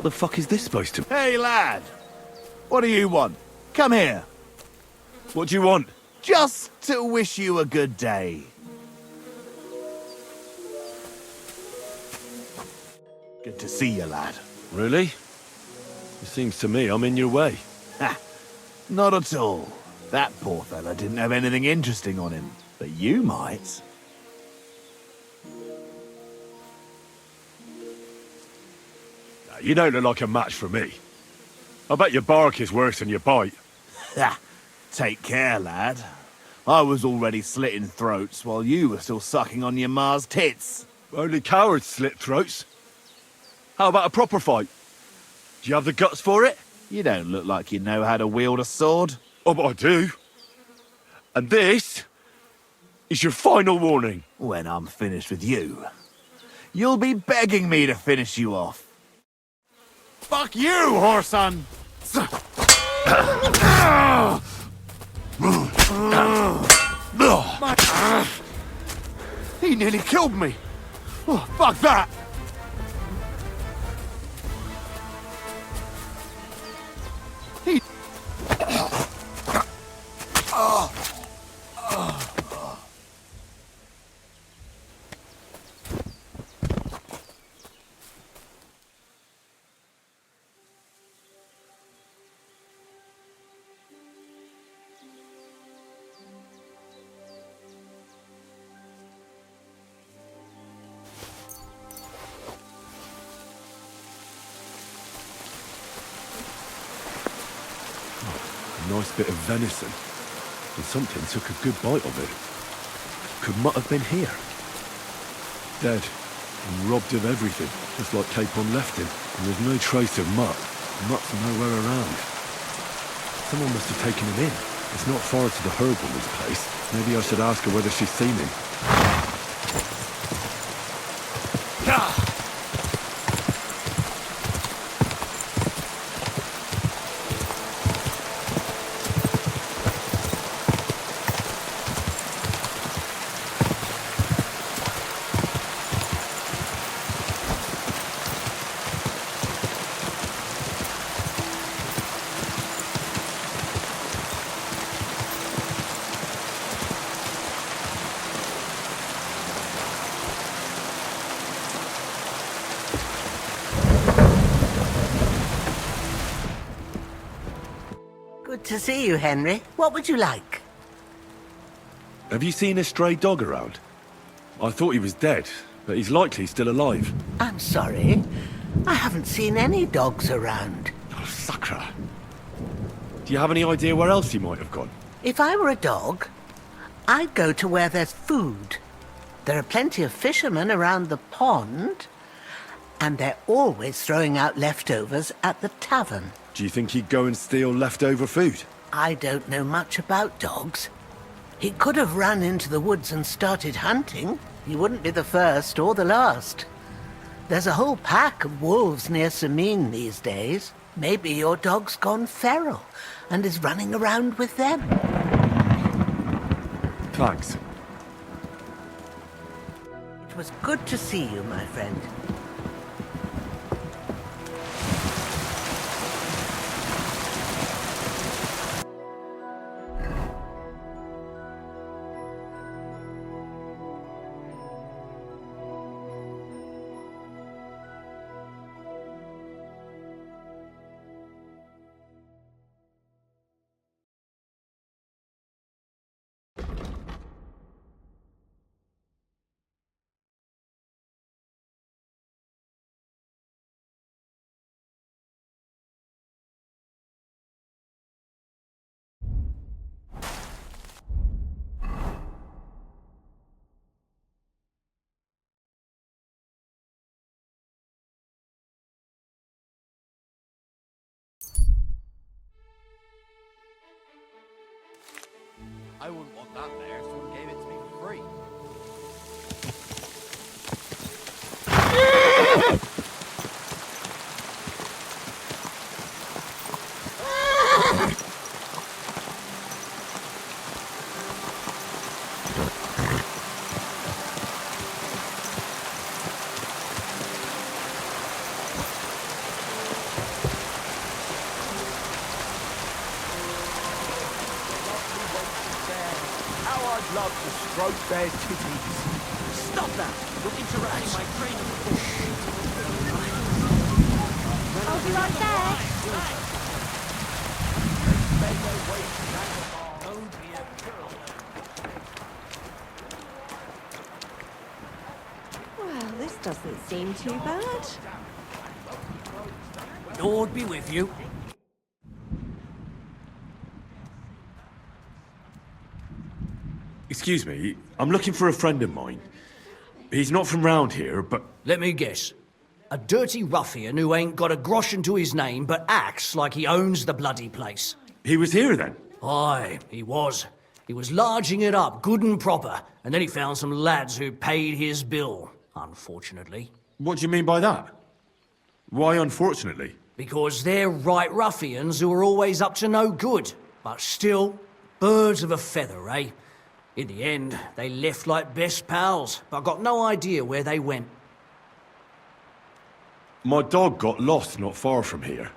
What the fuck is this supposed to... Hey, lad! What do you want? Come here. What do you want? Just to wish you a good day. Good to see you, lad. Really? It seems to me I'm in your way. Ha! Not at all. That poor fella didn't have anything interesting on him. But you might. You don't look like a match for me. I bet your bark is worse than your bite. Ha! Take care, lad. I was already slitting throats while you were still sucking on your ma's tits. Only cowards slit throats. How about a proper fight? Do you have the guts for it? You don't look like you know how to wield a sword. Oh, but I do. And this is your final warning. When I'm finished with you, you'll be begging me to finish you off. Fuck you, whoreson! He nearly killed me. Oh, fuck that! He... Nice bit of venison. And something took a good bite of it. Could Mutt have been here? Dead. And robbed of everything, just like Capon left him. And there's no trace of Mutt. Mutt's nowhere around. Someone must have taken him in. It's not far to the herb woman's place. Maybe I should ask her whether she's seen him. Good to see you, Henry. What would you like? Have you seen a stray dog around? I thought he was dead, but he's likely still alive. I'm sorry. I haven't seen any dogs around. Oh, sucker. Do you have any idea where else he might have gone? If I were a dog, I'd go to where there's food. There are plenty of fishermen around the pond, and they're always throwing out leftovers at the tavern. Do you think he'd go and steal leftover food? I don't know much about dogs. He could have run into the woods and started hunting. He wouldn't be the first or the last. There's a whole pack of wolves near Samine these days. Maybe your dog's gone feral and is running around with them. Thanks. It was good to see you, my friend. I wouldn't want that there, someone gave it to me for free. lads love to stroke their titties. Stop that! You're interrupting my training. I'll be right back. Well, this doesn't seem too bad. Lord be with you. Excuse me, I'm looking for a friend of mine. He's not from round here, but... Let me guess. A dirty ruffian who ain't got a groschen to his name but acts like he owns the bloody place. He was here then? Aye, he was. He was larging it up, good and proper, and then he found some lads who paid his bill, unfortunately. What do you mean by that? Why unfortunately? Because they're right ruffians who are always up to no good, but still, birds of a feather, eh? In the end, they left like best pals, but got no idea where they went. My dog got lost not far from here.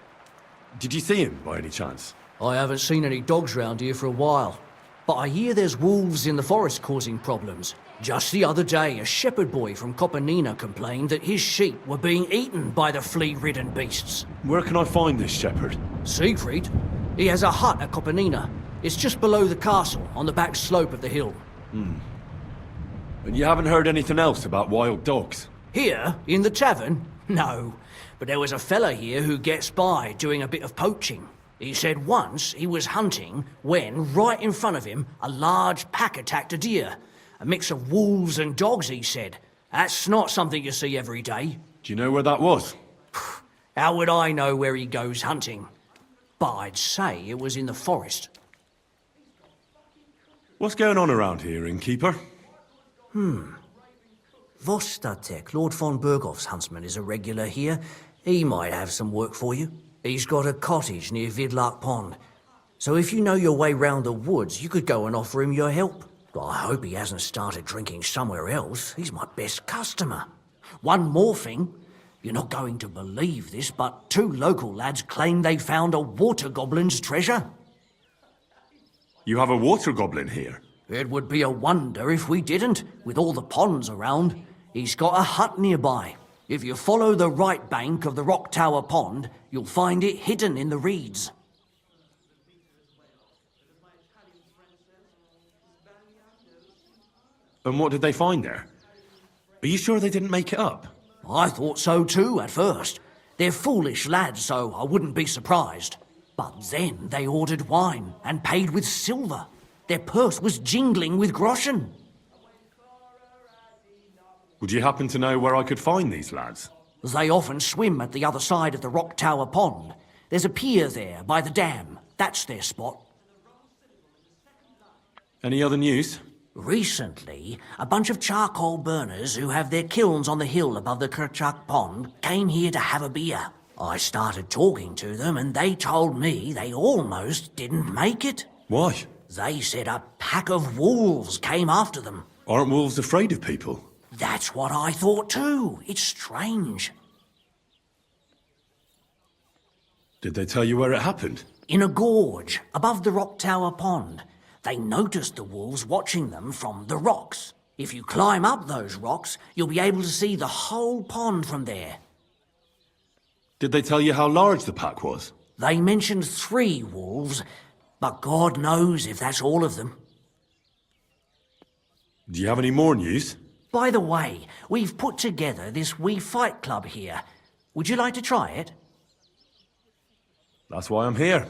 Did you see him by any chance? I haven't seen any dogs round here for a while, but I hear there's wolves in the forest causing problems. Just the other day, a shepherd boy from Copenina complained that his sheep were being eaten by the flea-ridden beasts. Where can I find this shepherd? Siegfried? He has a hut at Copenina. It's just below the castle, on the back slope of the hill. And you haven't heard anything else about wild dogs? Here, in the tavern? No. But there was a fella here who gets by doing a bit of poaching. He said once he was hunting when, right in front of him, a large pack attacked a deer. A mix of wolves and dogs, he said. That's not something you see every day. Do you know where that was? How would I know where he goes hunting? But I'd say it was in the forest. What's going on around here, Innkeeper? Vostatek, Lord von Berghoff's huntsman, is a regular here. He might have some work for you. He's got a cottage near Vidlark Pond. So if you know your way round the woods, you could go and offer him your help. I hope he hasn't started drinking somewhere else. He's my best customer. One more thing. You're not going to believe this, but 2 local lads claim they found a water goblin's treasure. You have a water goblin here? It would be a wonder if we didn't, with all the ponds around. He's got a hut nearby. If you follow the right bank of the Rock Tower Pond, you'll find it hidden in the reeds. And what did they find there? Are you sure they didn't make it up? I thought so too at first. They're foolish lads, so I wouldn't be surprised. But then they ordered wine and paid with silver. Their purse was jingling with groschen. Would you happen to know where I could find these lads? They often swim at the other side of the Rock Tower Pond. There's a pier there by the dam. That's their spot. Any other news? Recently, a bunch of charcoal burners who have their kilns on the hill above the Kerchak Pond came here to have a beer. I started talking to them and they told me they almost didn't make it. Why? They said a pack of wolves came after them. Aren't wolves afraid of people? That's what I thought too. It's strange. Did they tell you where it happened? In a gorge above the Rock Tower Pond. They noticed the wolves watching them from the rocks. If you climb up those rocks, you'll be able to see the whole pond from there. Did they tell you how large the pack was? They mentioned 3 wolves, but God knows if that's all of them. Do you have any more news? By the way, we've put together this wee fight club here. Would you like to try it? That's why I'm here.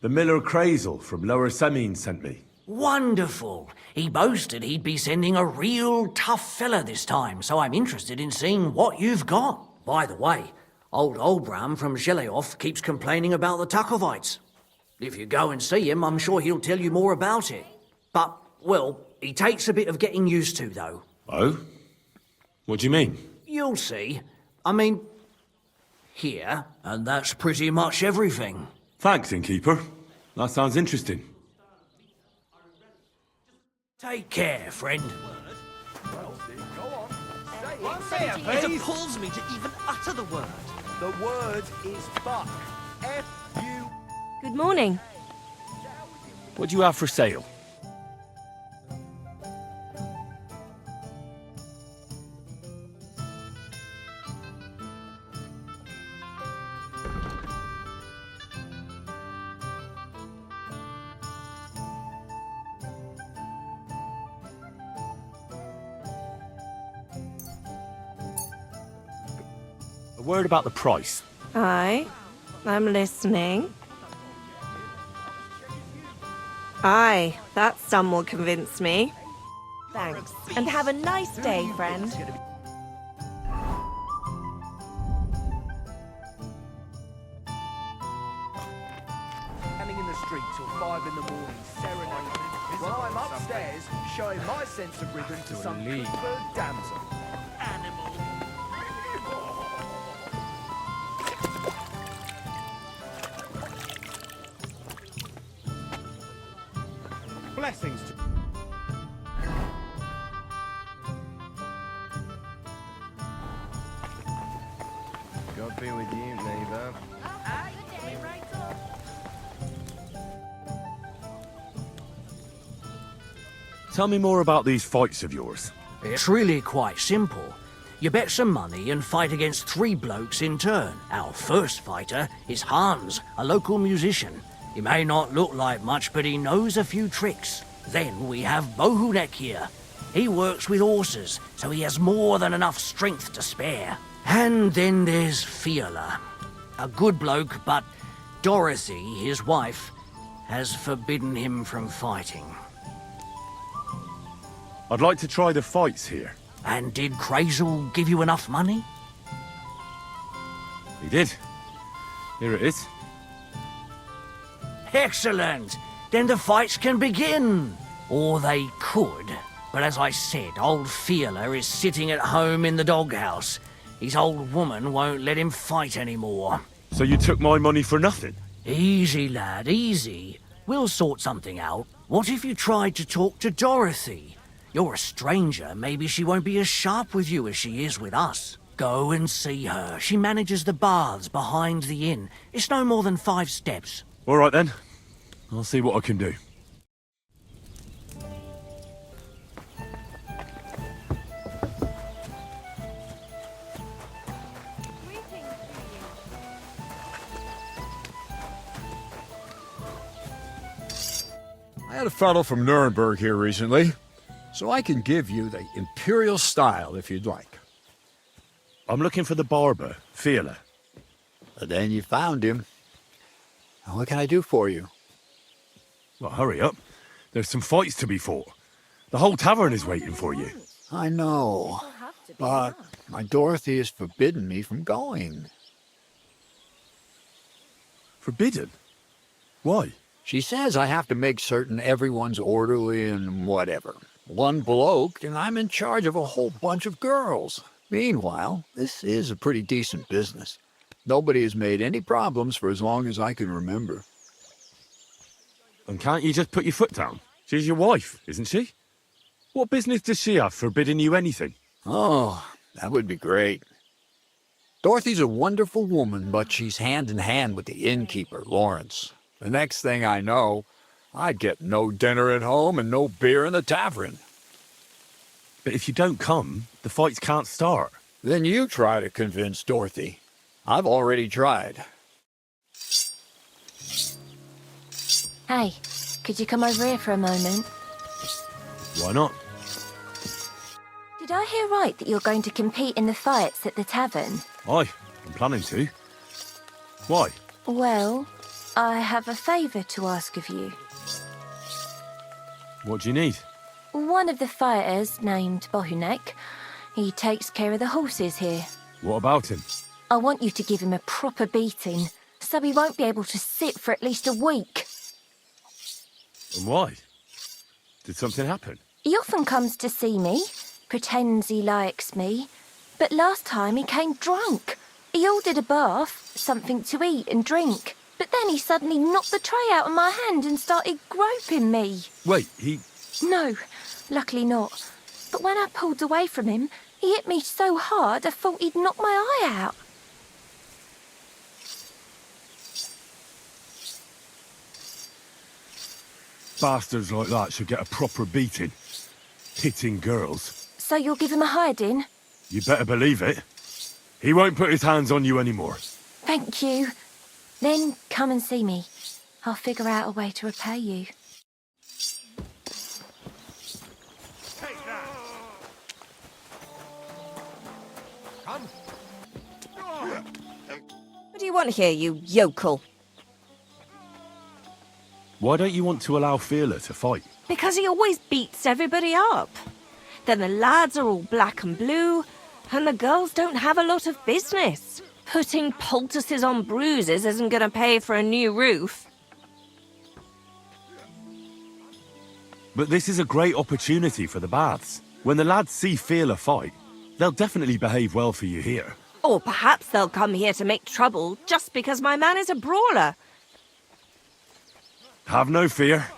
The Miller Crazel from Lower Semine sent me. Wonderful. He boasted he'd be sending a real tough fella this time, so I'm interested in seeing what you've got. By the way, old Olbram from Zheleov keeps complaining about the Takovites. If you go and see him, I'm sure he'll tell you more about it. But, well, he takes a bit of getting used to, though. Oh? What do you mean? You'll see. I mean, here, and that's pretty much everything. Thanks, Innkeeper. That sounds interesting. Take care, friend. It appalls me to even utter the word. The word is fuck. F-U... Good morning. What do you have for sale? word about the price. Aye, I'm listening. Aye, that sum will convince me. Thanks, and have a nice day, friend. Standing in the street till 5 in the morning, serenading, while I'm upstairs showing my sense of rhythm to some bird damsel. Blessings to... God be with you, neighbour. Tell me more about these fights of yours. It's really quite simple. You bet some money and fight against 3 blokes in turn. Our first fighter is Hans, a local musician. He may not look like much, but he knows a few tricks. Then we have Bohunek here. He works with horses, so he has more than enough strength to spare. And then there's Fiala. A good bloke, but Dorothy, his wife, has forbidden him from fighting. I'd like to try the fights here. And did Crazel give you enough money? He did. Here it is. Excellent! Then the fights can begin! Or they could. But as I said, old Fiala is sitting at home in the doghouse. His old woman won't let him fight anymore. So you took my money for nothing? Easy, lad, easy. We'll sort something out. What if you tried to talk to Dorothy? You're a stranger, maybe she won't be as sharp with you as she is with us. Go and see her. She manages the baths behind the inn. It's no more than 5 steps. All right then. I'll see what I can do. I had a fellow from Nuremberg here recently, so I can give you the imperial style if you'd like. I'm looking for the barber, Fiala. Then you found him. Now, what can I do for you? Well, hurry up. There's some fights to be fought. The whole tavern is waiting for you. I know, but my Dorothy has forbidden me from going. Forbidden? Why? She says I have to make certain everyone's orderly and whatever. One bloke, and I'm in charge of a whole bunch of girls. Meanwhile, this is a pretty decent business. Nobody has made any problems for as long as I can remember. And can't you just put your foot down? She's your wife, isn't she? What business does she have forbidding you anything? Oh, that would be great. Dorothy's a wonderful woman, but she's hand in hand with the innkeeper, Lawrence. The next thing I know, I'd get no dinner at home and no beer in the tavern. But if you don't come, the fights can't start. Then you try to convince Dorothy. I've already tried. Hey, could you come over here for a moment? Why not? Did I hear right that you're going to compete in the fights at the tavern? Aye, I'm planning to. Why? Well, I have a favour to ask of you. What do you need? One of the fighters, named Bohunek, he takes care of the horses here. What about him? I want you to give him a proper beating, so he won't be able to sit for at least a week. And why? Did something happen? He often comes to see me, pretends he likes me, but last time he came drunk. He ordered a bath, something to eat and drink, but then he suddenly knocked the tray out of my hand and started groping me. Wait, he... No, luckily not. But when I pulled away from him, he hit me so hard I thought he'd knock my eye out. Bastards like that should get a proper beating. Hitting girls. So you'll give him a hiding? You better believe it. He won't put his hands on you anymore. Thank you. Then come and see me. I'll figure out a way to repay you. Take that! Come! do you want here, you yokel? Why don't you want to allow Feeler to fight? Because he always beats everybody up. Then the lads are all black and blue, and the girls don't have a lot of business. Putting poultices on bruises isn't going to pay for a new roof. But this is a great opportunity for the baths. When the lads see Feeler fight, they'll definitely behave well for you here. Or perhaps they'll come here to make trouble just because my man is a brawler. Have no fear.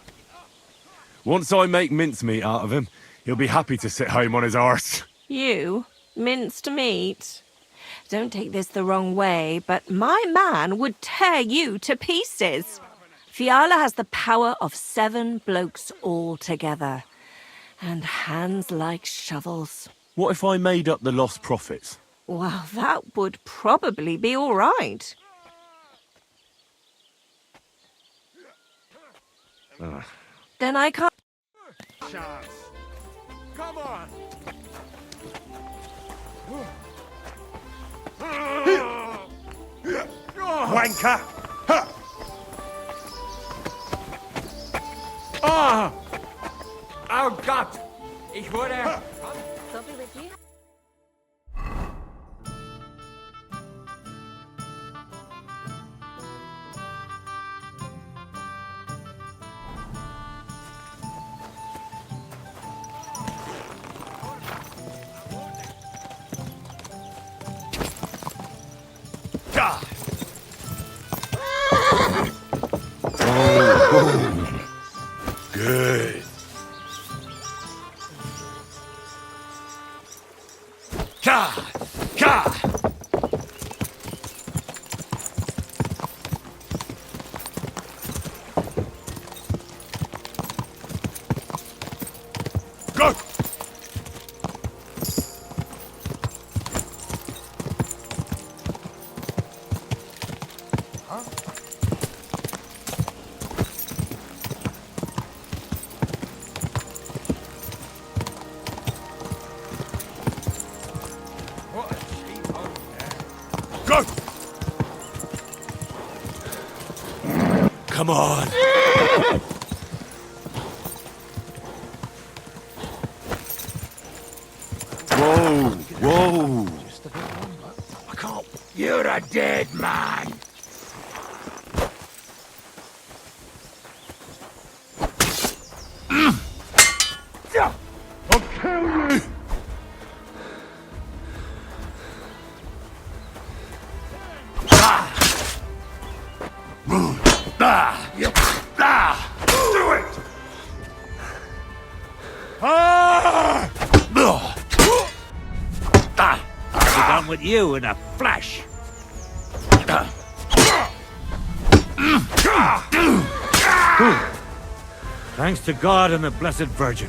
Once I make mincemeat out of him, he'll be happy to sit home on his arse. You? Minced meat? Don't take this the wrong way, but my man would tear you to pieces. Fiala has the power of 7 blokes all together. And hands like shovels. What if I made up the lost profits? Well, that would probably be all right. Then I can't... Chance. Come on. Wanker! Ah! Oh Gott! Ich wurde... I'll be with you. Good. Ka! Ka! Go! What a cheap hole there. Go! Come on. Whoa, whoa. I can't. You're a dead man. I'll kill you. Do it! I'll be done with you in a flash. Thanks to God and the Blessed Virgin.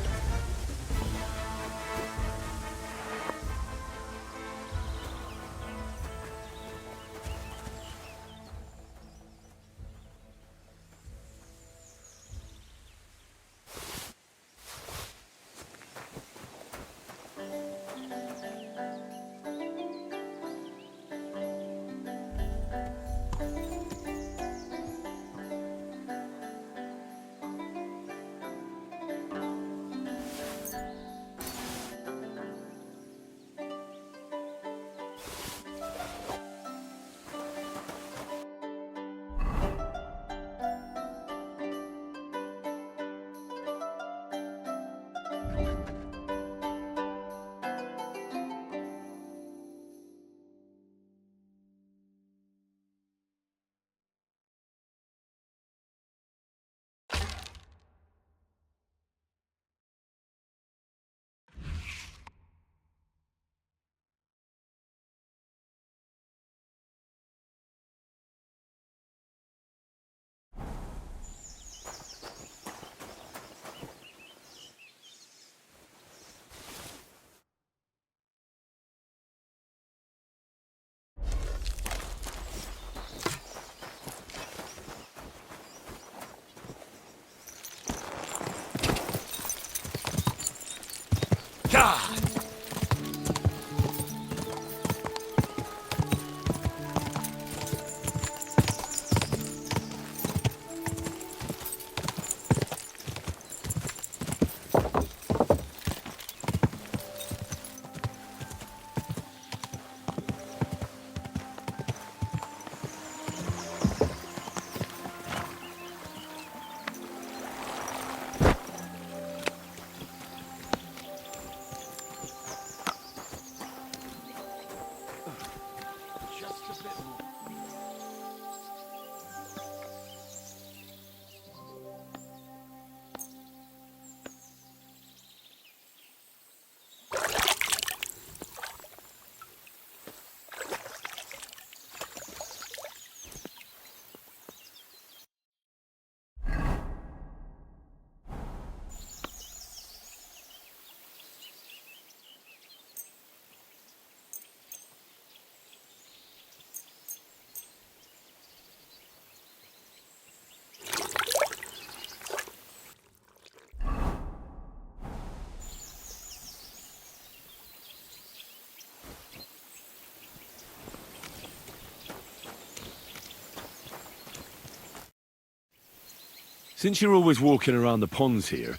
Since you're always walking around the ponds here,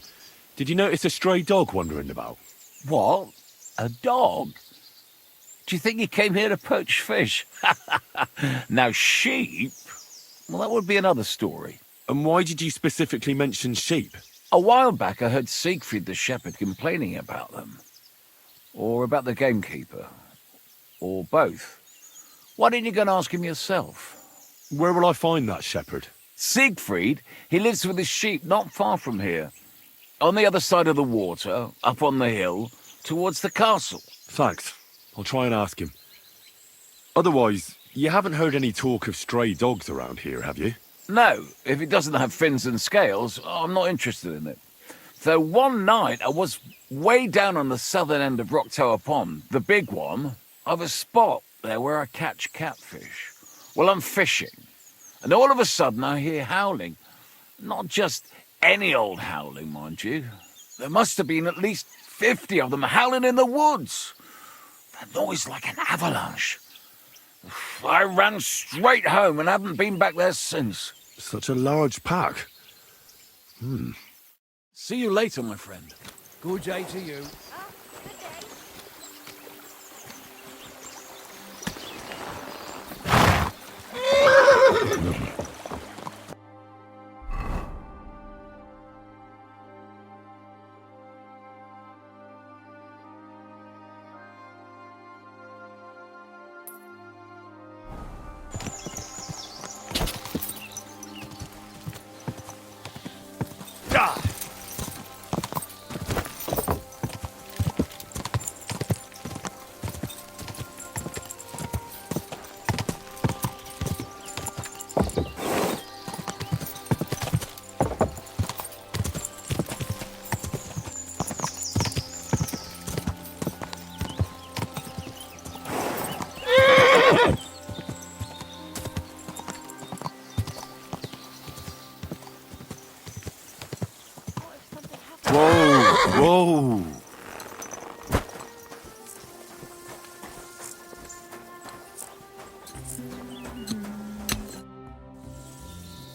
did you notice a stray dog wandering about? What? A dog? Do you think he came here to poach fish? Now, sheep? Well, that would be another story. And why did you specifically mention sheep? A while back, I heard Siegfried the shepherd complaining about them. Or about the Gamekeeper. Or both. Why didn't you go and ask him yourself? Where will I find that shepherd? Siegfried, he lives with his sheep not far from here. On the other side of the water, up on the hill, towards the castle. Thanks. I'll try and ask him. Otherwise, you haven't heard any talk of stray dogs around here, have you? No, if it doesn't have fins and scales, I'm not interested in it. Though one night I was way down on the southern end of Rock Tower Pond, the big one. I've a spot there where I catch catfish. Well, I'm fishing, and all of a sudden I hear howling. Not just any old howling, mind you. There must have been at least 50 of them howling in the woods. A noise like an avalanche. I ran straight home and haven't been back there since. Such a large pack. See you later, my friend. Good day to you. Whoa!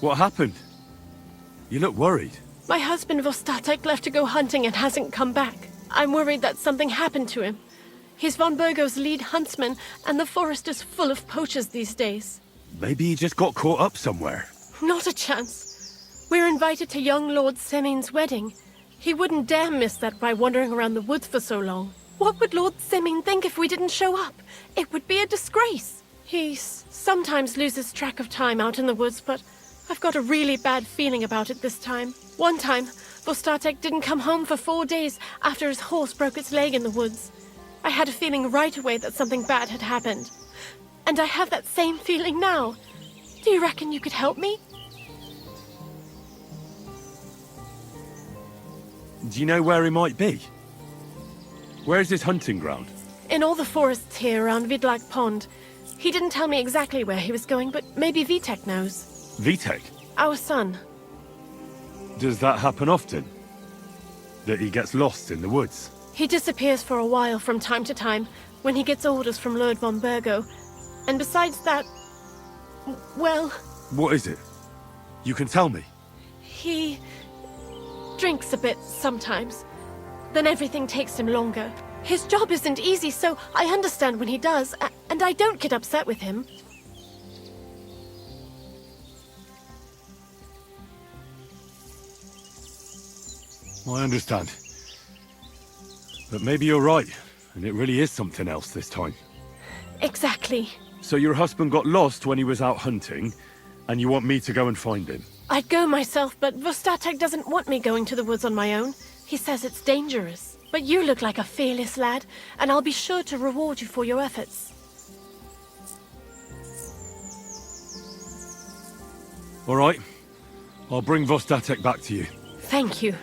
What happened? You look worried. My husband Vostatek left to go hunting and hasn't come back. I'm worried that something happened to him. He's von Burgo's lead huntsman, and the forest is full of poachers these days. Maybe he just got caught up somewhere. Not a chance. We're invited to young Lord Semin's wedding. He wouldn't dare miss that by wandering around the woods for so long. What would Lord Semin think if we didn't show up? It would be a disgrace. He sometimes loses track of time out in the woods, but I've got a really bad feeling about it this time. One time, Vostatek didn't come home for 4 days after his horse broke its leg in the woods. I had a feeling right away that something bad had happened. And I have that same feeling now. Do you reckon you could help me? Do you know where he might be? Where's his hunting ground? In all the forests here around Vidlak Pond. He didn't tell me exactly where he was going, but maybe Vitek knows. Vitek? Our son. Does that happen often? That he gets lost in the woods? He disappears for a while from time to time when he gets orders from Lord von Burgo. And besides that, well... What is it? You can tell me. He drinks a bit sometimes. Then everything takes him longer. His job isn't easy, so I understand when he does, and I don't get upset with him. I understand. But maybe you're right, and it really is something else this time. Exactly. So your husband got lost when he was out hunting, and you want me to go and find him? I'd go myself, but Vostatek doesn't want me going to the woods on my own. He says it's dangerous. But you look like a fearless lad, and I'll be sure to reward you for your efforts. All right. I'll bring Vostatek back to you. Thank you.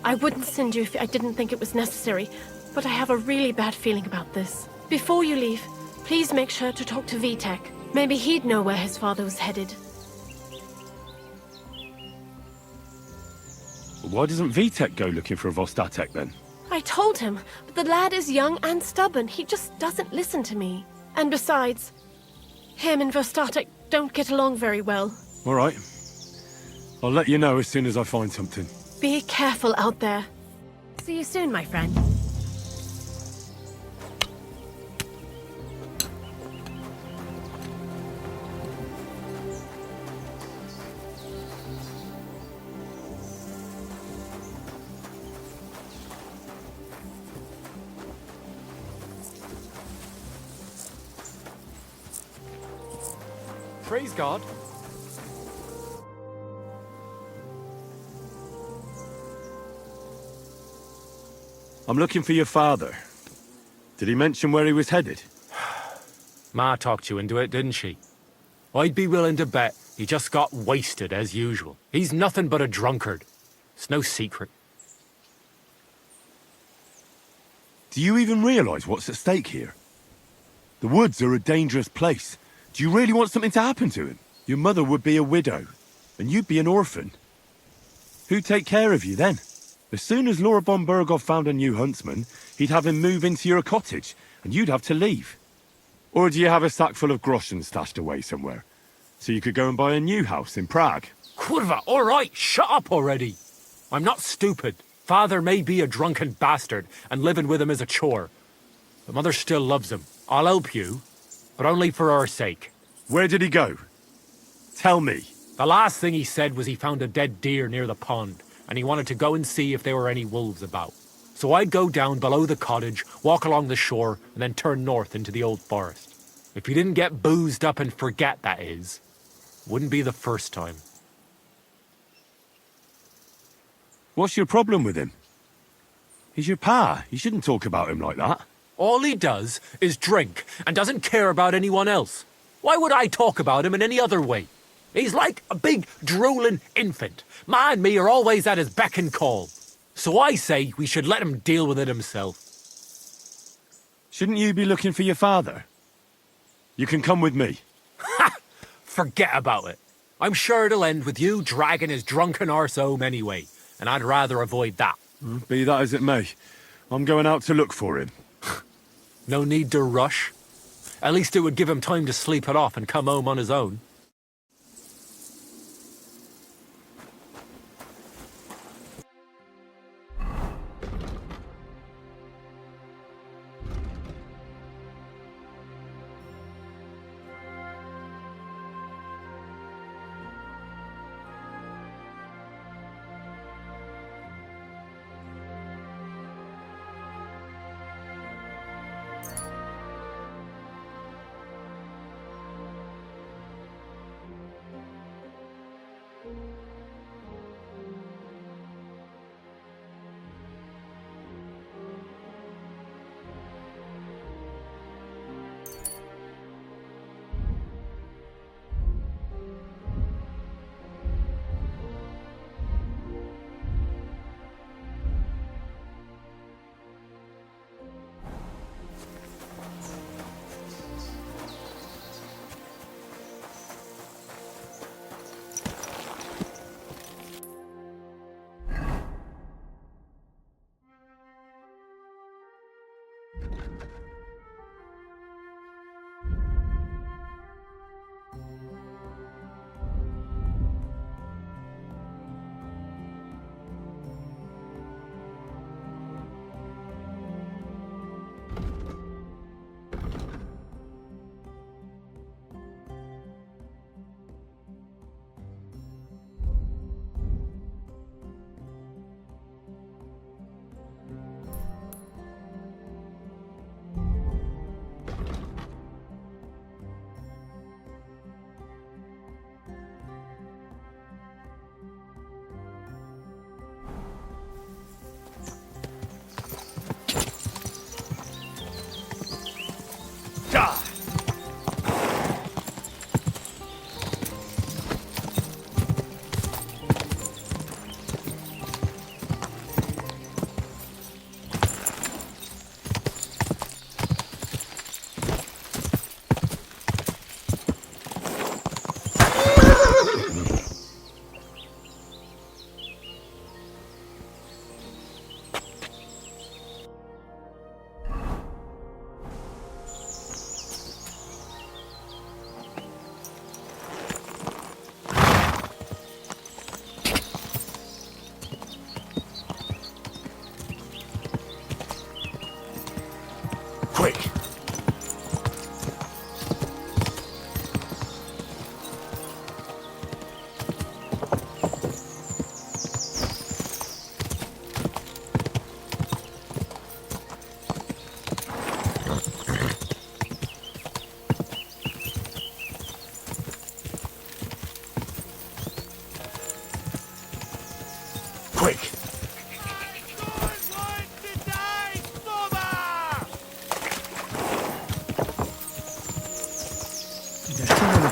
I wouldn't send you if I didn't think it was necessary, but I have a really bad feeling about this. Before you leave, please make sure to talk to Vitek. Maybe he'd know where his father was headed. Why doesn't Vitek go looking for Vostatek then? I told him, but the lad is young and stubborn. He just doesn't listen to me. And besides, him and Vostatek don't get along very well. All right. I'll let you know as soon as I find something. Be careful out there. See you soon, my friend. Praise God. I'm looking for your father. Did he mention where he was headed? Ma talked you into it, didn't she? I'd be willing to bet he just got wasted as usual. He's nothing but a drunkard. It's no secret. Do you even realise what's at stake here? The woods are a dangerous place. Do you really want something to happen to him? Your mother would be a widow, and you'd be an orphan. Who'd take care of you then? As soon as Laura von Berghoff found a new huntsman, he'd have him move into your cottage, and you'd have to leave. Or do you have a sack full of groschen stashed away somewhere, so you could go and buy a new house in Prague? Kurva, all right, shut up already. I'm not stupid. Father may be a drunken bastard, and living with him is a chore. But Mother still loves him. I'll help you, but only for our sake. Where did he go? Tell me. The last thing he said was he found a dead deer near the pond, and he wanted to go and see if there were any wolves about. So I'd go down below the cottage, walk along the shore, and then turn north into the old forest. If you didn't get boozed up and forget, that is. Wouldn't be the first time. What's your problem with him? He's your pa. You shouldn't talk about him like that. All he does is drink and doesn't care about anyone else. Why would I talk about him in any other way? He's like a big, drooling infant. Ma and me are always at his beck and call. So I say we should let him deal with it himself. Shouldn't you be looking for your father? You can come with me. Ha! Forget about it. I'm sure it'll end with you dragging his drunken arse home anyway, and I'd rather avoid that. Be that as it may, I'm going out to look for him. No need to rush. At least it would give him time to sleep it off and come home on his own.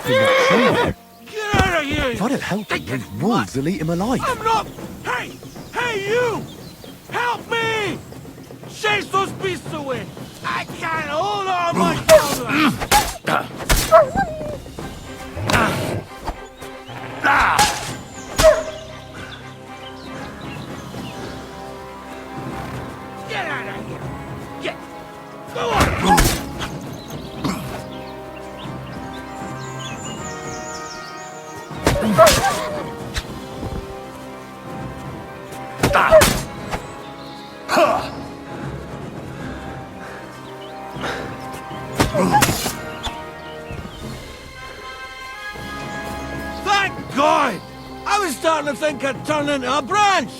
in that tree. Get out of here! If I don't help him, those wolves will eat him alive. I'm not... Hey! Hey, you! Help me! Chase those beasts away! I can't hold on my Get out of here! Get... Go on! Thank God! I was starting to think I'd turn into a branch!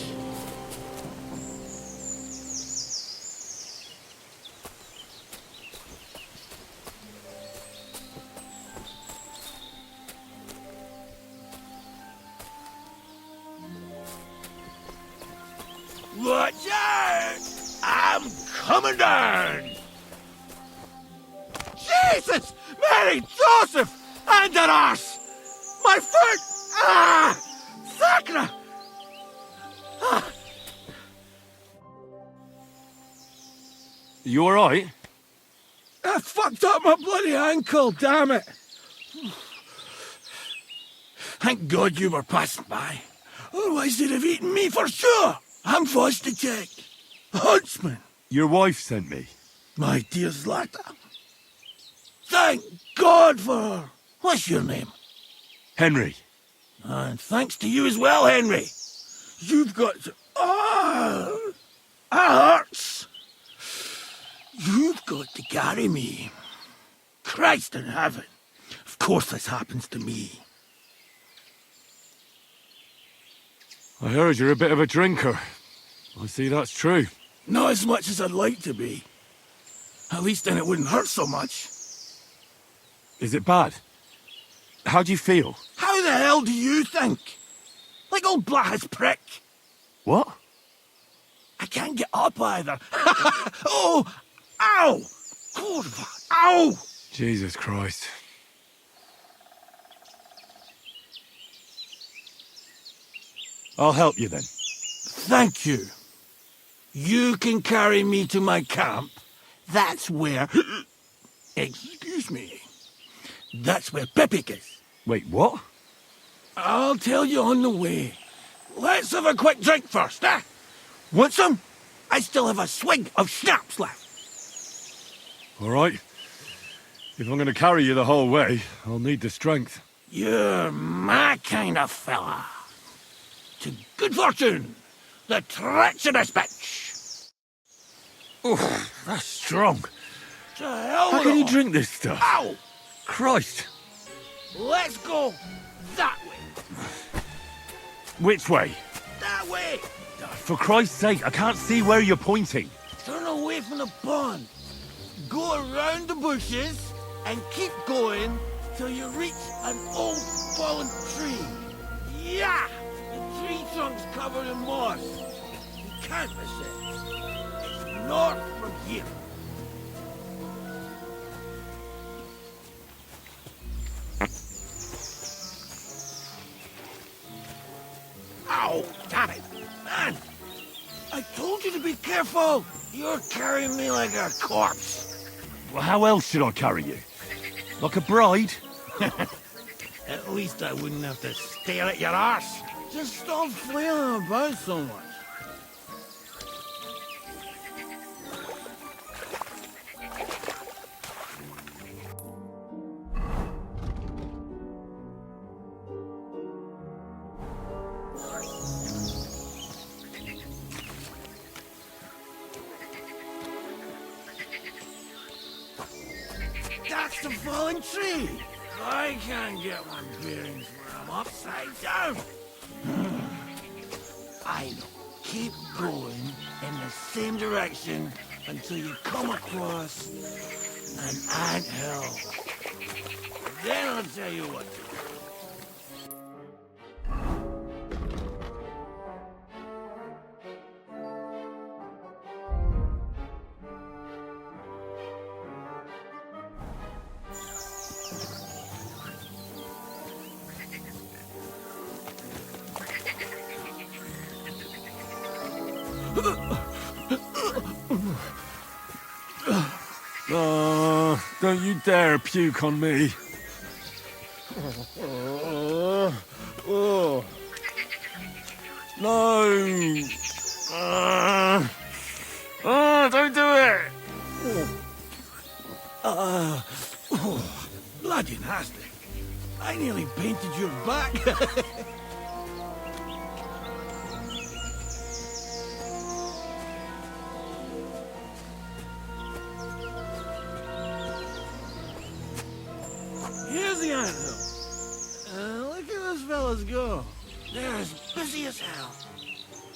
Watch out! I'm coming down! Jesus! Mary, Joseph! And an arse! My foot! Ah! Sacra! Ah. You alright? I fucked up my bloody ankle, damn it! Thank God you were passing by. Otherwise they'd have eaten me for sure! I'm Vostatek, huntsman. Your wife sent me. My dear Zlata. Thank God for her. What's your name? Henry. And thanks to you as well, Henry. You've got to... Oh, that hurts. You've got to carry me. Christ in heaven. Of course this happens to me. I heard you're a bit of a drinker. I see that's true. Not as much as I'd like to be. At least then it wouldn't hurt so much. Is it bad? How do you feel? How the hell do you think? Like old Blaha's prick. What? I can't get up either. Oh! Ow! Kurva! Ow! Jesus Christ. I'll help you then. Thank you. You can carry me to my camp. That's where... Excuse me. That's where Pepik is. Wait, what? I'll tell you on the way. Let's have a quick drink first, eh? Want some? I still have a swig of schnapps left. Alright. If I'm gonna carry you the whole way, I'll need the strength. You're my kind of fella. To good fortune, the treacherous bitch. Oh, that's strong. To hell How with can you it. drink this stuff? Ow! Christ. Let's go that way. Which way? That way. For Christ's sake, I can't see where you're pointing. Turn away from the pond. Go around the bushes and keep going till you reach an old fallen tree. Yeah! The tree trunk's covered in moss. You can't miss it. It's north from here. Ow! Damn it! Man! I told you to be careful! You're carrying me like a corpse. Well, how else should I carry you? Like a bride? At least I wouldn't have to stare at your arse. Just stop flailing about so much. That's the fallen tree. I can't get my bearings when I'm upside down. I know. Keep going in the same direction until you come across an anthill. Then I'll tell you what to do. Don't you dare puke on me. No! Don't do it! Bloody nasty. I nearly painted your back. Here's the anthill. Look at those fellas go. They're as busy as hell.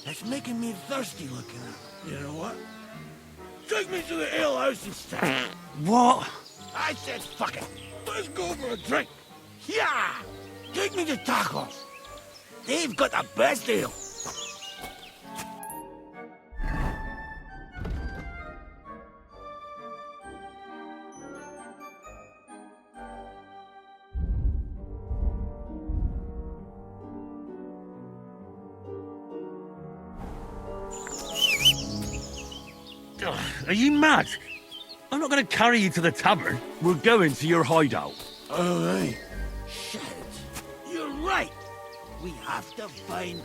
It's making me thirsty looking at them. You know what? Take me to the alehouse instead. What? I said fuck it. Let's go for a drink. Yeah! Take me to tacos. They've got the best ale. Are you mad? I'm not going to carry you to the tavern. We're going to your hideout. Oh, hey. Shit. You're right. We have to find...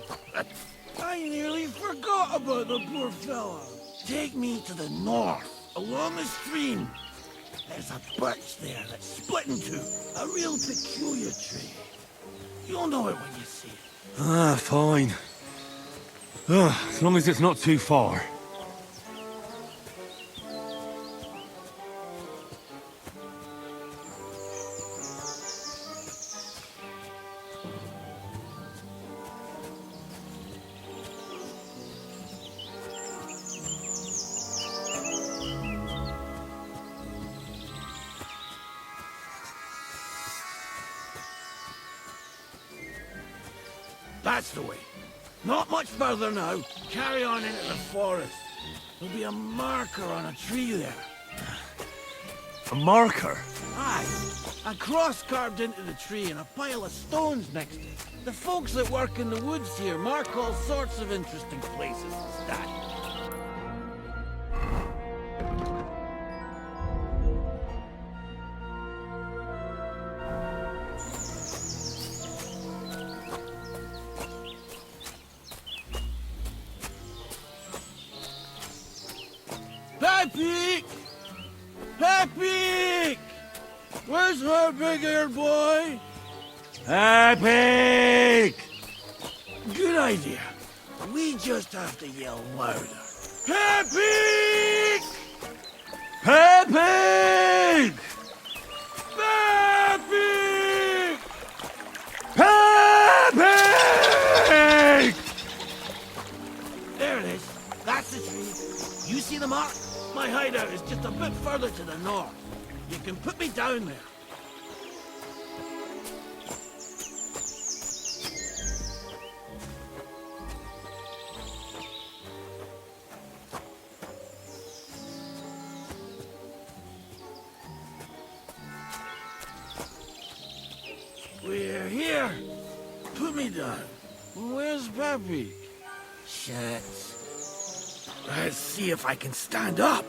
I nearly forgot about the poor fella. Take me to the north, along the stream. There's a birch there that's split in two. A real peculiar tree. You'll know it when you see it. Fine. As long as it's not too far. That's the way. Not much further now. Carry on into the forest. There'll be a marker on a tree there. A marker? Aye. A cross carved into the tree and a pile of stones next to it. The folks that work in the woods here mark all sorts of interesting places and that. Pepe! Pepe! Where's her big-eared boy? Epic! Good idea. We just have to yell louder. Pepe! Epic! Pepe! Epic! There it is. That's the tree. You see the mark? My hideout is just a bit further to the north. You can put me down there. We're here. Put me down. Where's Pepe? Shit. Let's see if I can stand up.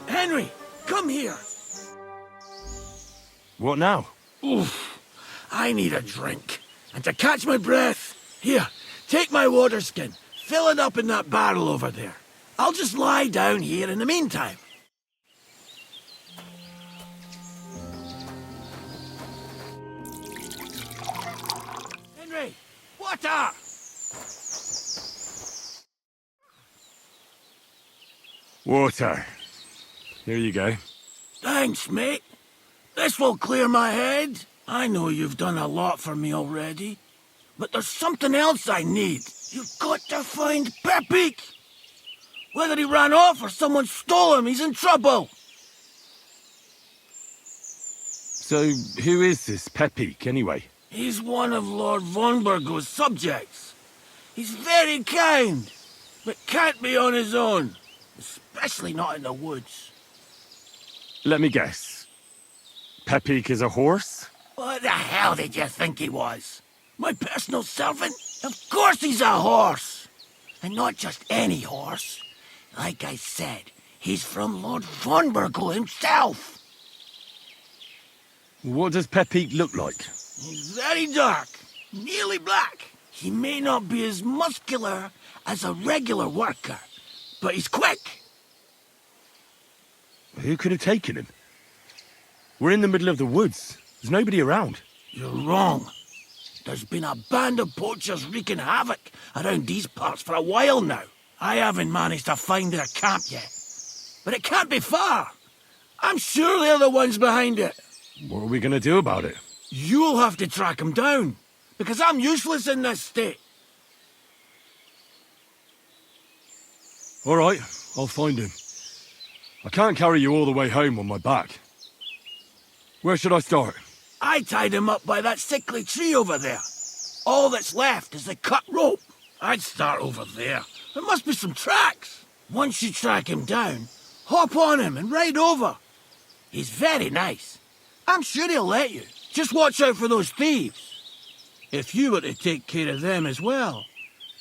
Henry, come here. What now? Oof. I need a drink. And to catch my breath, here, take my water skin. Fill it up in that barrel over there. I'll just lie down here in the meantime. Henry, water! Water. Here you go. Thanks, mate. This will clear my head. I know you've done a lot for me already. But there's something else I need. You've got to find Pepe. Whether he ran off or someone stole him, he's in trouble. So, who is this Pepik, anyway? He's one of Lord von Burgo's subjects. He's very kind, but can't be on his own. Especially not in the woods. Let me guess. Pepik is a horse? What the hell did you think he was? My personal servant? Of course he's a horse! And not just any horse. Like I said, he's from Lord von Burgle himself. What does Pepik look like? He's very dark, nearly black. He may not be as muscular as a regular worker, but he's quick. Who could have taken him? We're in the middle of the woods. There's nobody around. You're wrong. There's been a band of poachers wreaking havoc around these parts for a while now. I haven't managed to find their camp yet. But it can't be far. I'm sure they're the ones behind it. What are we going to do about it? You'll have to track them down, because I'm useless in this state. All right, I'll find him. I can't carry you all the way home on my back. Where should I start? I tied him up by that sickly tree over there. All that's left is the cut rope. I'd start over there. There must be some tracks. Once you track him down, hop on him and ride over. He's very nice. I'm sure he'll let you. Just watch out for those thieves. If you were to take care of them as well,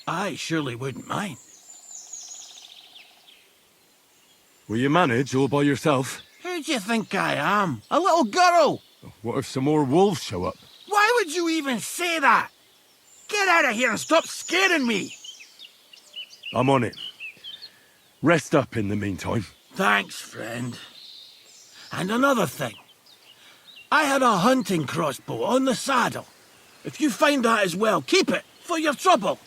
I surely wouldn't mind. Will you manage all by yourself? Who do you think I am? A little girl? What if some more wolves show up? Why would you even say that? Get out of here and stop scaring me. I'm on it. Rest up in the meantime. Thanks, friend. And another thing. I had a hunting crossbow on the saddle. If you find that as well, keep it for your trouble.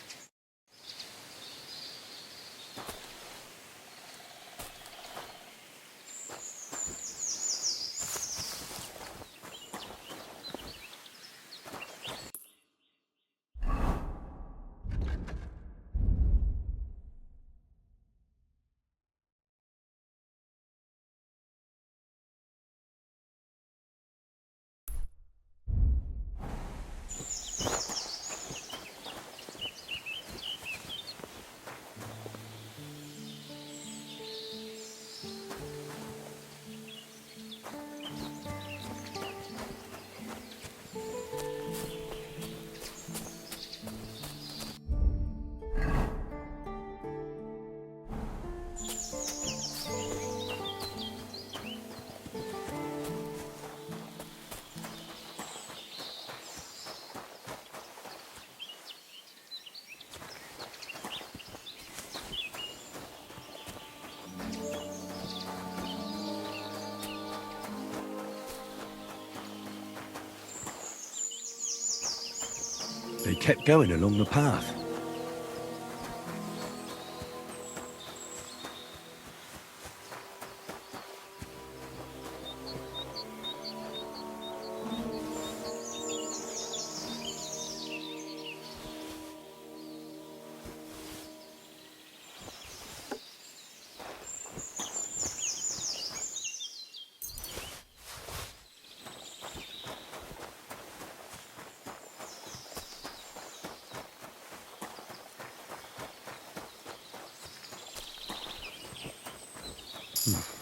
They kept going along the path.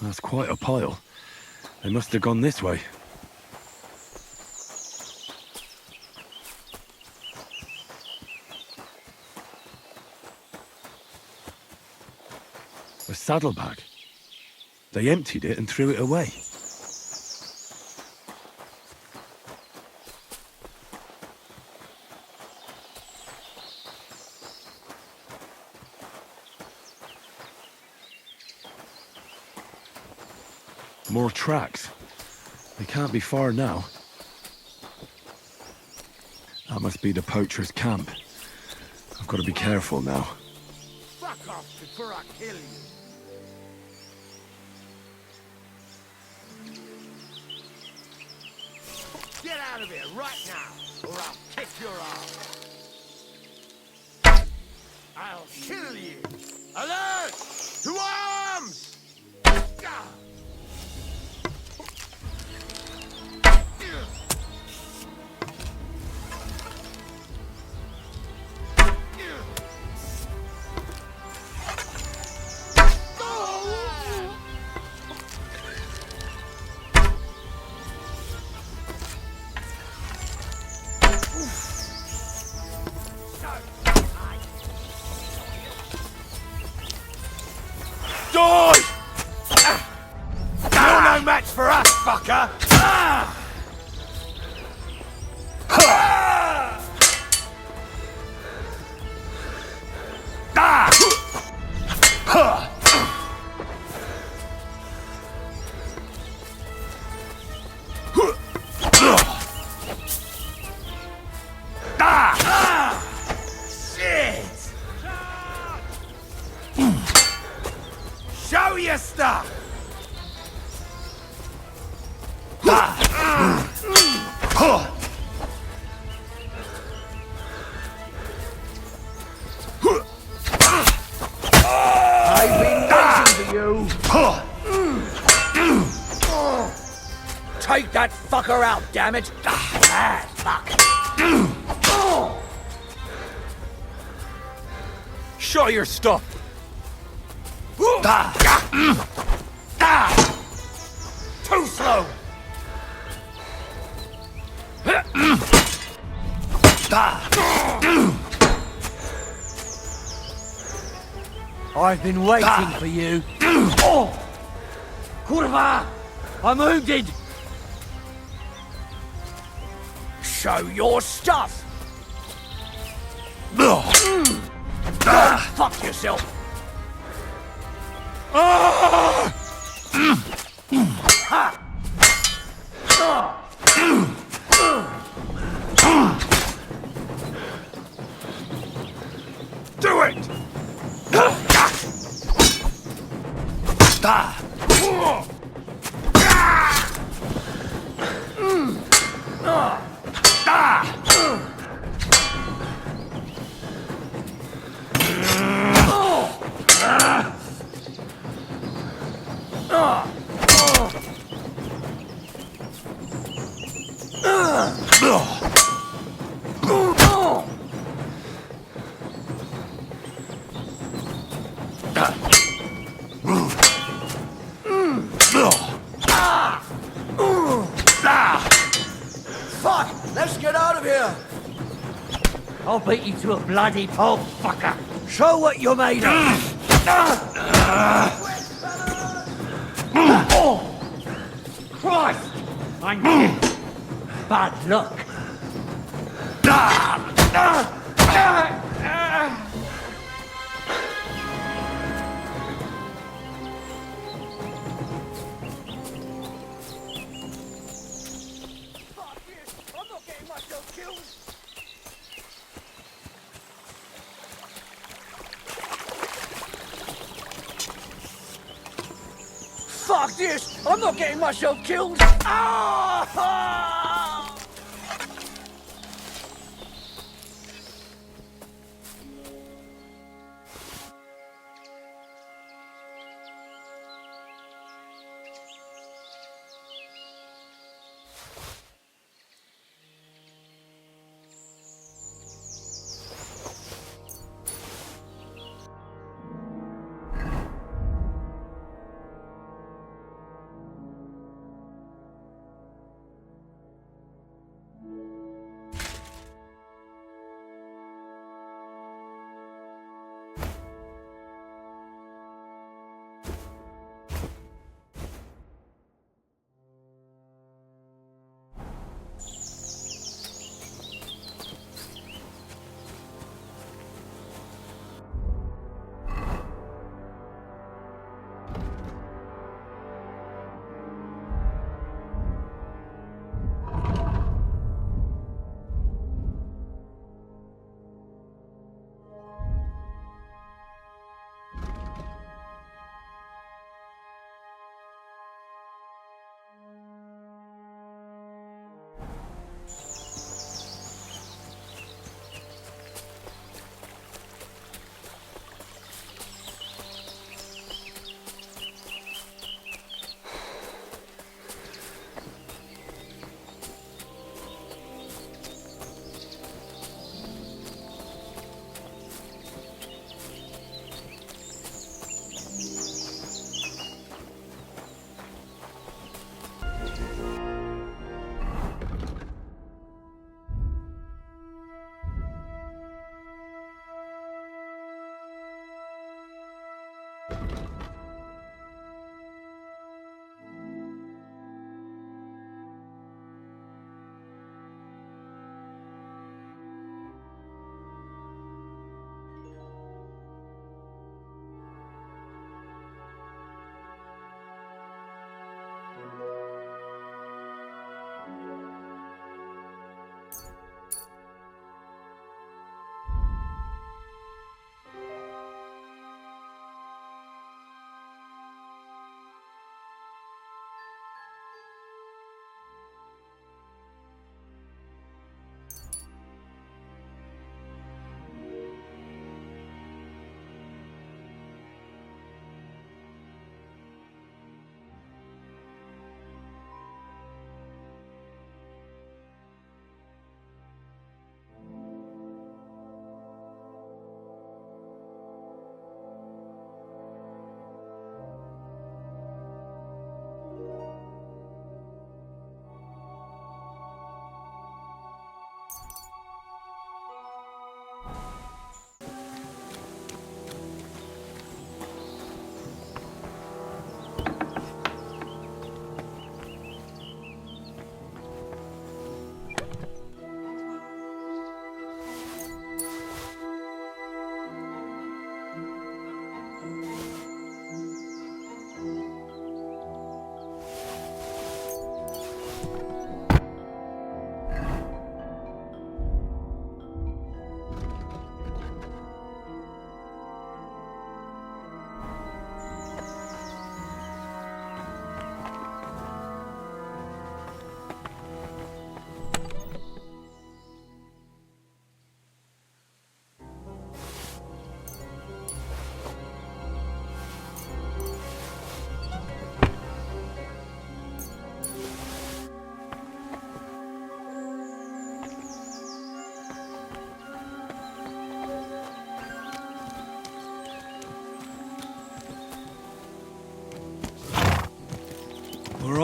That's quite a pile. They must have gone this way. A saddlebag. They emptied it and threw it away. More tracks. They can't be far now. That must be the poacher's camp. I've got to be careful now. Fuck off before I kill you. Get out of here right now, or I'll kick your ass. I'll kill you. Alert! To arms! Ah! Die! You're no match for us, fucker! Shit! Show your stuff! I've been waiting for you. Take that fucker out, damn it! Ah, fuck. Show your stuff! Too slow! I've been waiting for you. Kurva! I'm wounded! Show your stuff! Go fuck yourself! Do it! Fuck! Let's get out of here! I'll beat you to a bloody pulp, fucker! Show what you're made of! Oh! Christ! I'm dead! Bad luck! Fuck this! I'm not getting myself killed! Ah!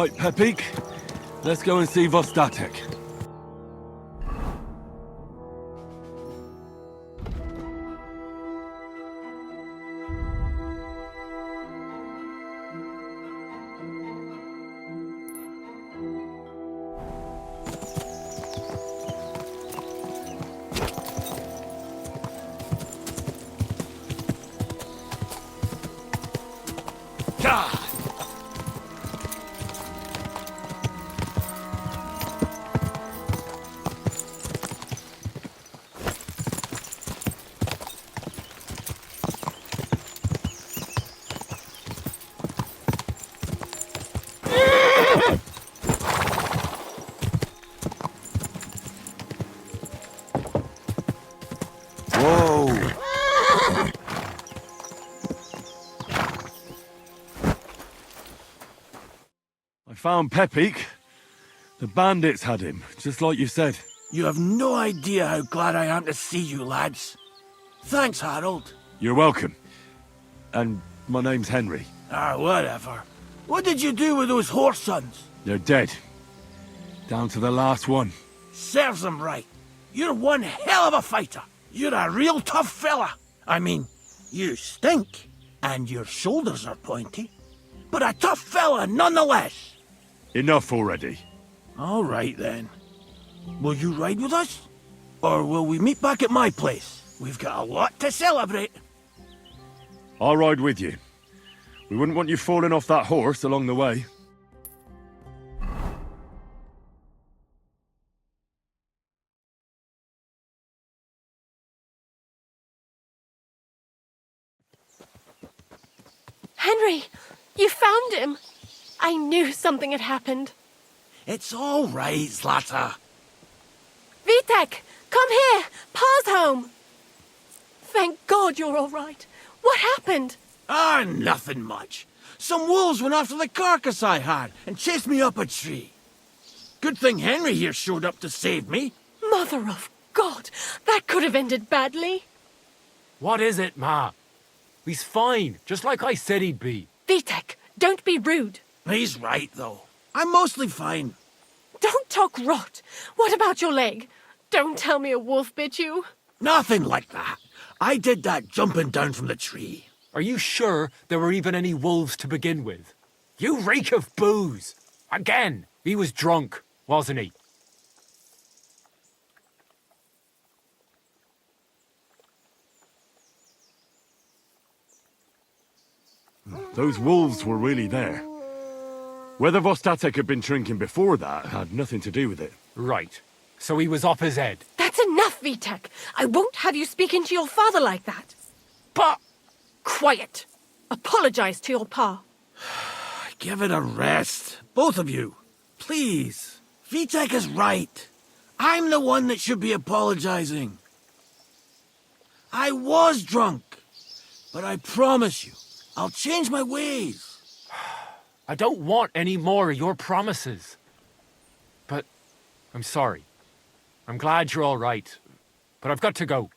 Right, Pepik. Let's go and see Vostatek. God! Whoa! I found Pepik. The bandits had him, just like you said. You have no idea how glad I am to see you, lads. Thanks, Harold. You're welcome. And my name's Henry. Whatever. What did you do with those horse sons? They're dead. Down to the last one. Serves them right. You're one hell of a fighter. You're a real tough fella. I mean, you stink, and your shoulders are pointy. But a tough fella nonetheless. Enough already. All right, then. Will you ride with us? Or will we meet back at my place? We've got a lot to celebrate. I'll ride with you. We wouldn't want you falling off that horse along the way. Henry, you found him. I knew something had happened. It's all right, Zlata. Vitek, come here. Pa's home. Thank God you're all right. What happened? Nothing much. Some wolves went after the carcass I had and chased me up a tree. Good thing Henry here showed up to save me. Mother of God, that could have ended badly. What is it, Ma? He's fine, just like I said he'd be. Vitek, don't be rude. He's right, though. I'm mostly fine. Don't talk rot. What about your leg? Don't tell me a wolf bit you. Nothing like that. I did that jumping down from the tree. Are you sure there were even any wolves to begin with? You reek of booze! Again, he was drunk, wasn't he? Those wolves were really there. Whether Vostatek had been drinking before that had nothing to do with it. Right. So he was off his head. That's enough, Vitek. I won't have you speaking to your father like that. Pa! Quiet. Apologize to your pa. Give it a rest. Both of you. Please. Vitek is right. I'm the one that should be apologizing. I was drunk. But I promise you, I'll change my ways. I don't want any more of your promises. But I'm sorry. I'm glad you're all right. But I've got to go.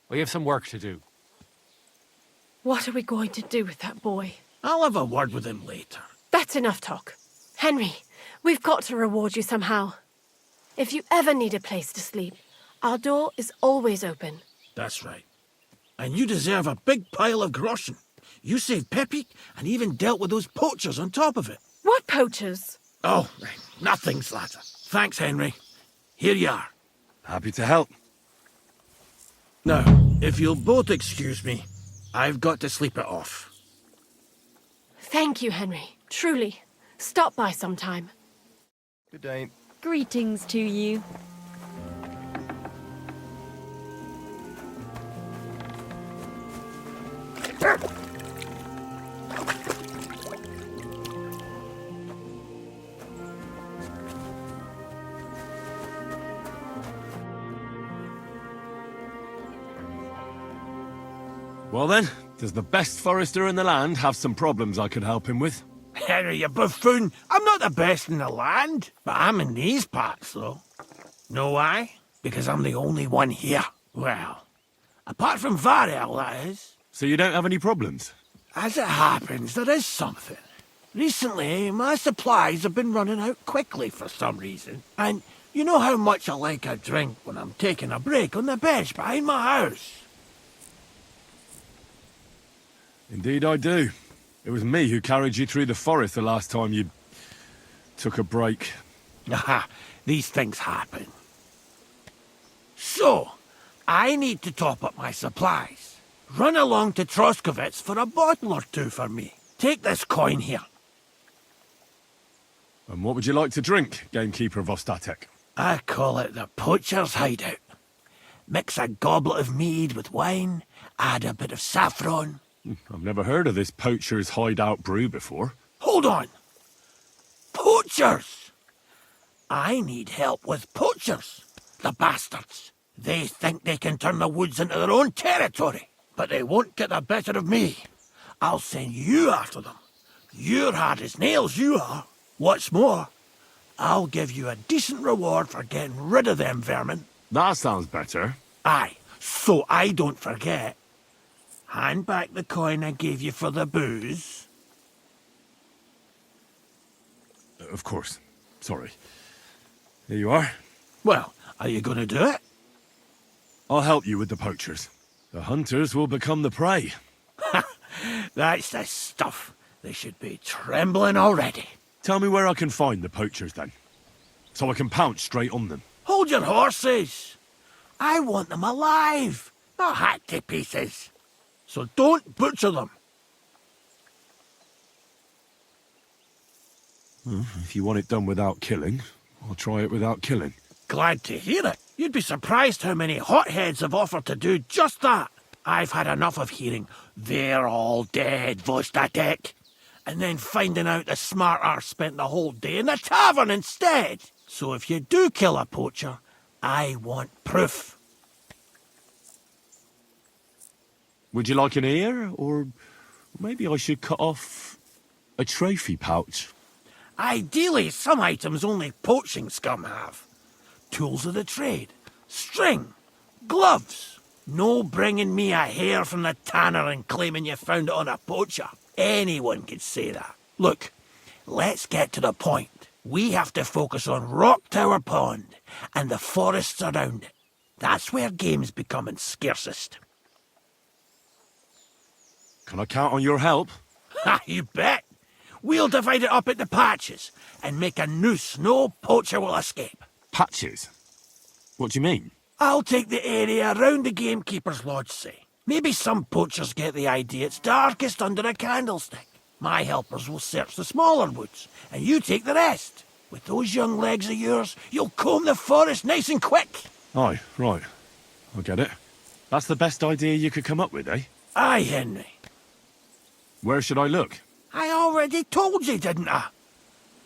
We have some work to do. What are we going to do with that boy? I'll have a word with him later. That's enough talk. Henry, we've got to reward you somehow. If you ever need a place to sleep, our door is always open. That's right. And you deserve a big pile of groschen. You saved Pepik and even dealt with those poachers on top of it. What poachers? Oh, nothing, Slatter. Thanks, Henry. Here you are. Happy to help. Now, if you'll both excuse me, I've got to sleep it off. Thank you, Henry. Truly. Stop by sometime. Good day. Greetings to you. Well then, does the best forester in the land have some problems I could help him with? Henry, you buffoon. I'm not the best in the land, but I'm in these parts, though. Know why? Because I'm the only one here. Well, apart from Varel, that is. So you don't have any problems? As it happens, there is something. Recently, my supplies have been running out quickly for some reason. And you know how much I like a drink when I'm taking a break on the bench behind my house. Indeed I do. It was me who carried you through the forest the last time you took a break. Aha, these things happen. So, I need to top up my supplies. Run along to Troskovitz for a bottle or two for me. Take this coin here. And what would you like to drink, Gamekeeper Vostatek? I call it the poacher's hideout. Mix a goblet of mead with wine, add a bit of saffron. I've never heard of this poacher's hideout brew before. Hold on! Poachers! I need help with poachers. The bastards. They think they can turn the woods into their own territory, but they won't get the better of me. I'll send you after them. You're hard as nails, you are. What's more, I'll give you a decent reward for getting rid of them vermin. That sounds better. Aye, so I don't forget. Hand back the coin I gave you for the booze. Of course. Sorry. Here you are. Well, are you going to do it? I'll help you with the poachers. The hunters will become the prey. That's the stuff. They should be trembling already. Tell me where I can find the poachers, then. So I can pounce straight on them. Hold your horses. I want them alive, not hacked to pieces. So don't butcher them. Well, if you want it done without killing, I'll try it without killing. Glad to hear it. You'd be surprised how many hotheads have offered to do just that. I've had enough of hearing, "They're all dead, Vostatek," and then finding out the smart arse spent the whole day in the tavern instead. So if you do kill a poacher, I want proof. Would you like an ear? Or maybe I should cut off a trophy pouch? Ideally, some items only poaching scum have. Tools of the trade, string, gloves. No bringing me a hair from the tanner and claiming you found it on a poacher. Anyone could say that. Look, let's get to the point. We have to focus on Rock Tower Pond and the forests around it. That's where game's becoming scarcest. Can I count on your help? Ha, you bet. We'll divide it up into patches and make a noose no poacher will escape. Patches? What do you mean? I'll take the area around the Gamekeeper's lodge, say. Maybe some poachers get the idea it's darkest under a candlestick. My helpers will search the smaller woods, and you take the rest. With those young legs of yours, you'll comb the forest nice and quick. Aye, right. I get it. That's the best idea you could come up with, eh? Aye, Henry. Where should I look? I already told you, didn't I?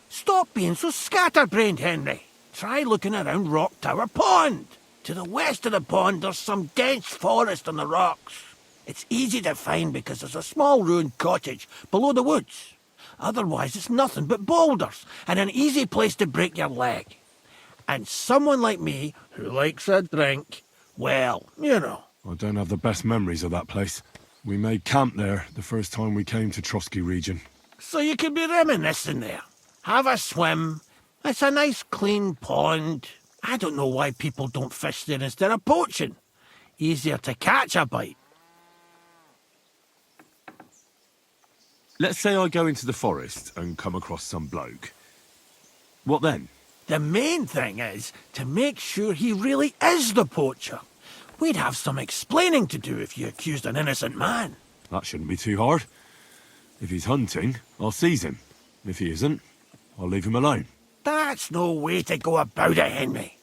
Stop being so scatterbrained, Henry. Try looking around Rock Tower Pond. To the west of the pond, there's some dense forest on the rocks. It's easy to find because there's a small ruined cottage below the woods. Otherwise, it's nothing but boulders and an easy place to break your leg. And someone like me, who likes a drink, well, you know. I don't have the best memories of that place. We made camp there the first time we came to Trotsky region. So you could be reminiscing there. Have a swim. It's a nice clean pond. I don't know why people don't fish there instead of poaching. Easier to catch a bite. Let's say I go into the forest and come across some bloke. What then? The main thing is to make sure he really is the poacher. We'd have some explaining to do if you accused an innocent man. That shouldn't be too hard. If he's hunting, I'll seize him. If he isn't, I'll leave him alone. That's no way to go about it, Henry.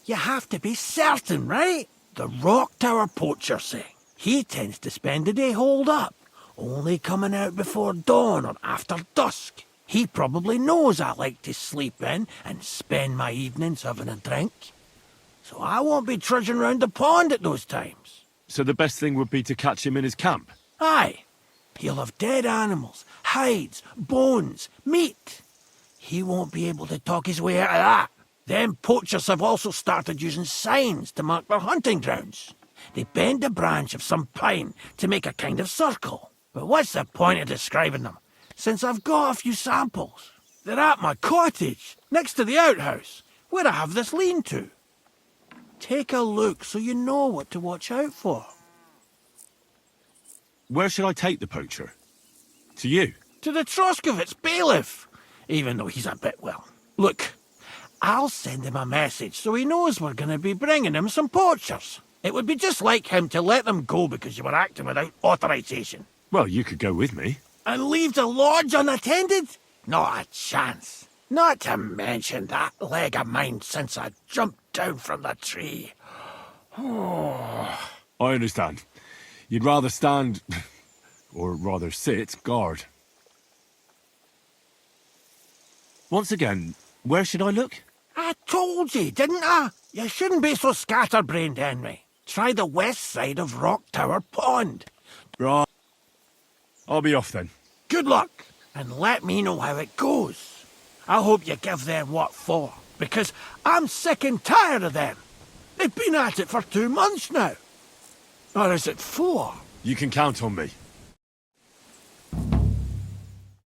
You have to be certain, right? The Rock Tower poacher say. He tends to spend the day holed up, only coming out before dawn or after dusk. He probably knows I like to sleep in and spend my evenings having a drink. So I won't be trudging round the pond at those times. So the best thing would be to catch him in his camp? Aye. He'll have dead animals, hides, bones, meat. He won't be able to talk his way out of that. Them poachers have also started using signs to mark their hunting grounds. They bend a branch of some pine to make a kind of circle. But what's the point of describing them? since I've got a few samples. They're at my cottage, next to the outhouse, where I have this lean-to. Take a look so you know what to watch out for. Where should I take the poacher? To you? To the Troskovitz bailiff, even though he's a bit, well. Look, I'll send him a message so he knows we're going to be bringing him some poachers. It would be just like him to let them go because you were acting without authorization. Well, you could go with me. And leave the lodge unattended? Not a chance. Not to mention that leg of mine since I jumped down from the tree. I understand. You'd rather stand, or rather sit, guard. Once again, where should I look? I told you, didn't I? You shouldn't be so scatterbrained, Henry. Try the west side of Rock Tower Pond. Right. I'll be off then. Good luck, and let me know how it goes. I hope you give them what for, because I'm sick and tired of them. They've been at it for 2 months now. Or is it 4? You can count on me.